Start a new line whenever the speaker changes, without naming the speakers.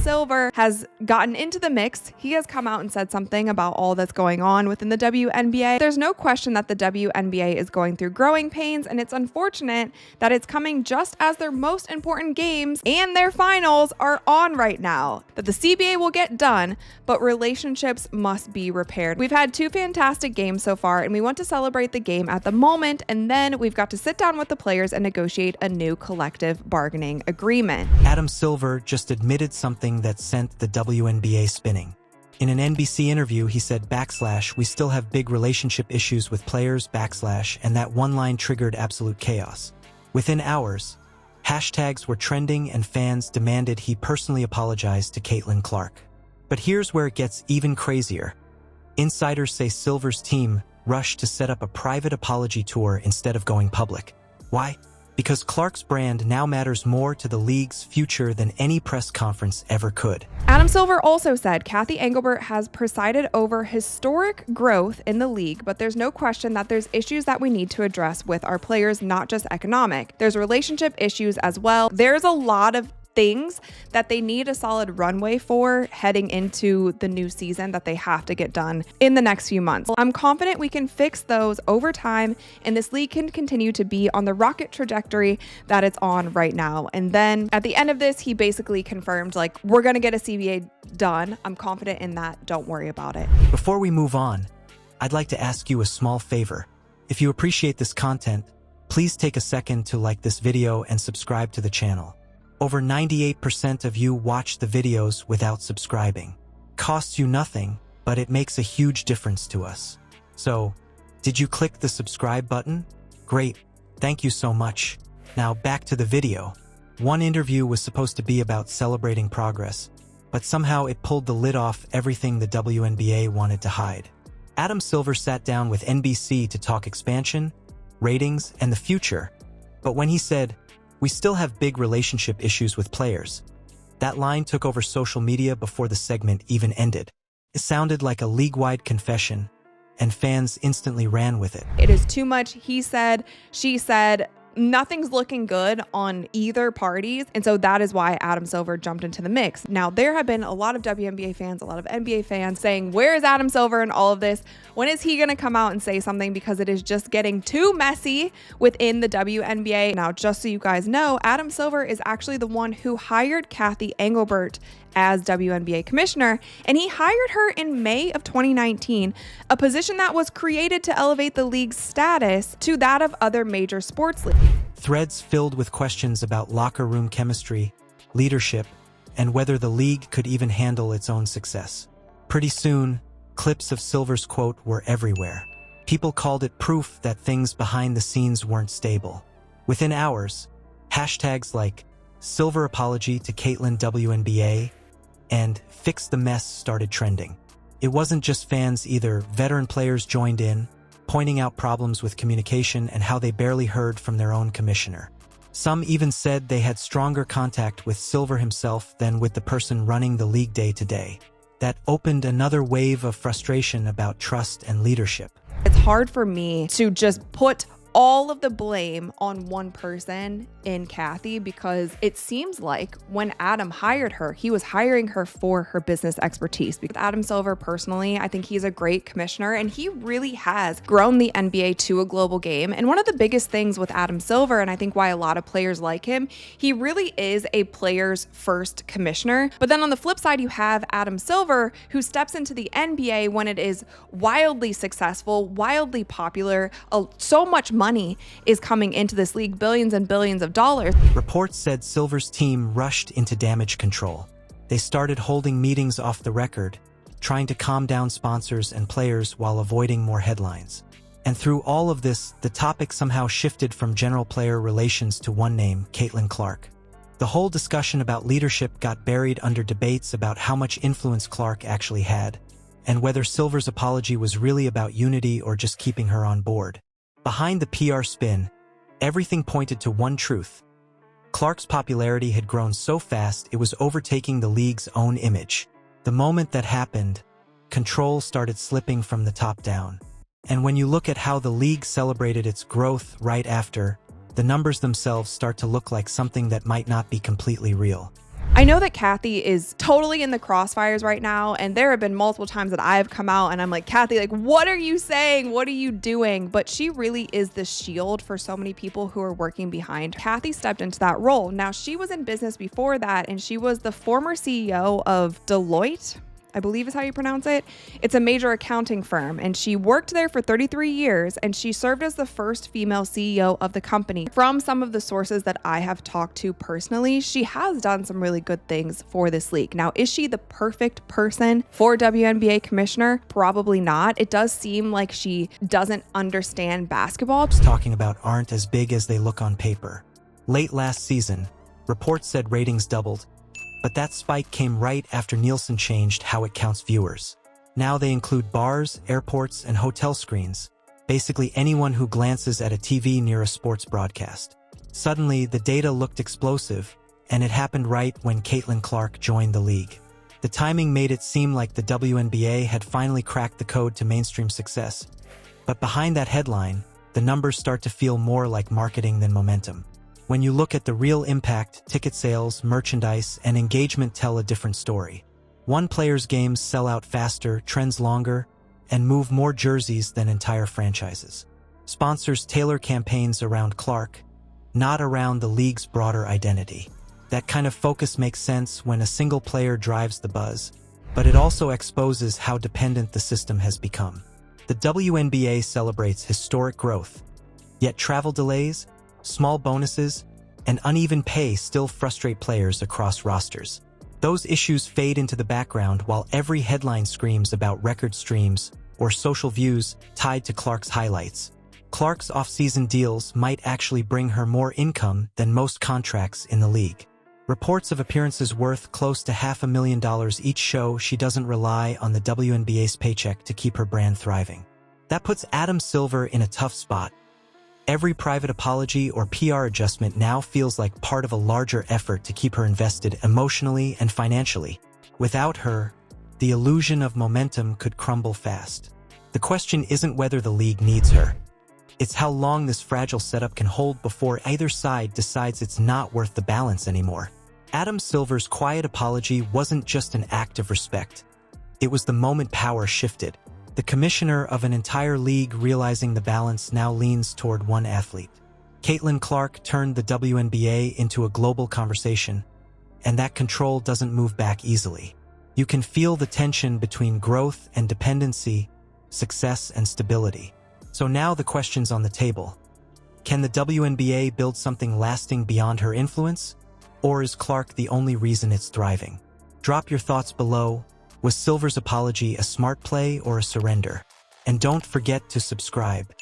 Silver has gotten into the mix. He has come out and said something about all that's going on within the WNBA. There's no question that the WNBA is going through growing pains, and it's unfortunate that it's coming just as their most important games and their finals are on right now. That the CBA will get done, but relationships must be repaired. We've had 2 fantastic games so far, and we want to celebrate the game at the moment, and then we've got to sit down with the players and negotiate a new collective bargaining agreement.
Adam Silver just admitted something that sent the WNBA spinning. In an NBC interview, he said, "We still have big relationship issues with players, and that one line triggered absolute chaos." Within hours, hashtags were trending and fans demanded he personally apologize to Caitlin Clark. But here's where it gets even crazier. Insiders say Silver's team rushed to set up a private apology tour instead of going public. Why? Because Clark's brand now matters more to the league's future than any press conference ever could.
Adam Silver also said Cathy Engelbert has presided over historic growth in the league, but there's no question that there's issues that we need to address with our players, not just economic. There's relationship issues as well. There's a lot of things that they need a solid runway for heading into the new season that they have to get done in the next few months. I'm confident we can fix those over time, and this league can continue to be on the rocket trajectory that it's on right now. And then at the end of this, he basically confirmed, like, we're going to get a CBA done. I'm confident in that. Don't worry about it.
Before we move on, I'd like to ask you a small favor. If you appreciate this content, please take a second to like this video and subscribe to the channel. Over 98% of you watch the videos without subscribing. Costs you nothing, but it makes a huge difference to us. So, did you click the subscribe button? Great, thank you so much. Now back to the video. One interview was supposed to be about celebrating progress, but somehow it pulled the lid off everything the WNBA wanted to hide. Adam Silver sat down with NBC to talk expansion, ratings, and the future, but when he said, "We still have big relationship issues with players," that line took over social media before the segment even ended. It sounded like a league-wide confession, and fans instantly ran with it.
It is too much he said, she said. Nothing's looking good on either parties, and so that is why Adam Silver jumped into the mix. Now, there have been a lot of WNBA fans, a lot of NBA fans saying, where is Adam Silver in all of this? When is he going to come out and say something? Because it is just getting too messy within the WNBA. Now, just so you guys know, Adam Silver is actually the one who hired Cathy Engelbert as WNBA commissioner, and he hired her in May of 2019, a position that was created to elevate the league's status to that of other major sports leagues.
Threads filled with questions about locker room chemistry, leadership, and whether the league could even handle its own success. Pretty soon, clips of Silver's quote were everywhere. People called it proof that things behind the scenes weren't stable. Within hours, hashtags like Silver apology to Caitlin WNBA and Fix the Mess started trending. It wasn't just fans either. Veteran players joined in, pointing out problems with communication and how they barely heard from their own commissioner. Some even said they had stronger contact with Silver himself than with the person running the league day to day. That opened another wave of frustration about trust and leadership.
It's hard for me to just put all of the blame on one person in Cathy, because it seems like when Adam hired her, he was hiring her for her business expertise. Because Adam Silver, personally, I think he's a great commissioner, and he really has grown the NBA to a global game. And one of the biggest things with Adam Silver, and I think why a lot of players like him, he really is a players first commissioner. But then on the flip side, you have Adam Silver, who steps into the NBA when it is wildly successful, wildly popular, so much money is coming into this league, billions and billions of dollars.
Reports said Silver's team rushed into damage control. They started holding meetings off the record, trying to calm down sponsors and players while avoiding more headlines. And through all of this, the topic somehow shifted from general player relations to one name, Caitlin Clark. The whole discussion about leadership got buried under debates about how much influence Clark actually had, and whether Silver's apology was really about unity or just keeping her on board. Behind the PR spin, everything pointed to one truth. Clark's popularity had grown so fast it was overtaking the league's own image. The moment that happened, control started slipping from the top down. And when you look at how the league celebrated its growth right after, the numbers themselves start to look like something that might not be completely real.
I know that Kathy is totally in the crossfires right now, and there have been multiple times that I've come out and I'm like, Kathy, like, what are you saying? What are you doing? But she really is the shield for so many people who are working behind her. Kathy stepped into that role. Now, she was in business before that, and she was the former CEO of Deloitte, I believe is how you pronounce it. It's a major accounting firm, and she worked there for 33 years, and she served as the first female CEO of the company. From some of the sources that I have talked to personally, she has done some really good things for this league. Now, is she the perfect person for WNBA commissioner? Probably not. It does seem like she doesn't understand basketball.
Talking about aren't as big as they look on paper. Late last season, reports said ratings doubled, but that spike came right after Nielsen changed how it counts viewers. Now they include bars, airports, and hotel screens, basically anyone who glances at a TV near a sports broadcast. Suddenly, the data looked explosive, and it happened right when Caitlin Clark joined the league. The timing made it seem like the WNBA had finally cracked the code to mainstream success. But behind that headline, the numbers start to feel more like marketing than momentum. When you look at the real impact, ticket sales, merchandise, and engagement tell a different story. One player's games sell out faster, trends longer, and move more jerseys than entire franchises. Sponsors tailor campaigns around Clark, not around the league's broader identity. That kind of focus makes sense when a single player drives the buzz, but it also exposes how dependent the system has become. The WNBA celebrates historic growth, yet travel delays, small bonuses, and uneven pay still frustrate players across rosters. Those issues fade into the background while every headline screams about record streams or social views tied to Clark's highlights. Clark's off-season deals might actually bring her more income than most contracts in the league. Reports of appearances worth close to $500,000 each show she doesn't rely on the WNBA's paycheck to keep her brand thriving. That puts Adam Silver in a tough spot. Every private apology or PR adjustment now feels like part of a larger effort to keep her invested emotionally and financially. Without her, the illusion of momentum could crumble fast. The question isn't whether the league needs her. It's how long this fragile setup can hold before either side decides it's not worth the balance anymore. Adam Silver's quiet apology wasn't just an act of respect. It was the moment power shifted. The commissioner of an entire league realizing the balance now leans toward one athlete. Caitlin Clark turned the WNBA into a global conversation, and that control doesn't move back easily. You can feel the tension between growth and dependency, success and stability. So now the question's on the table. Can the WNBA build something lasting beyond her influence? Or is Clark the only reason it's thriving? Drop your thoughts below. Was Silver's apology a smart play or a surrender? And don't forget to subscribe.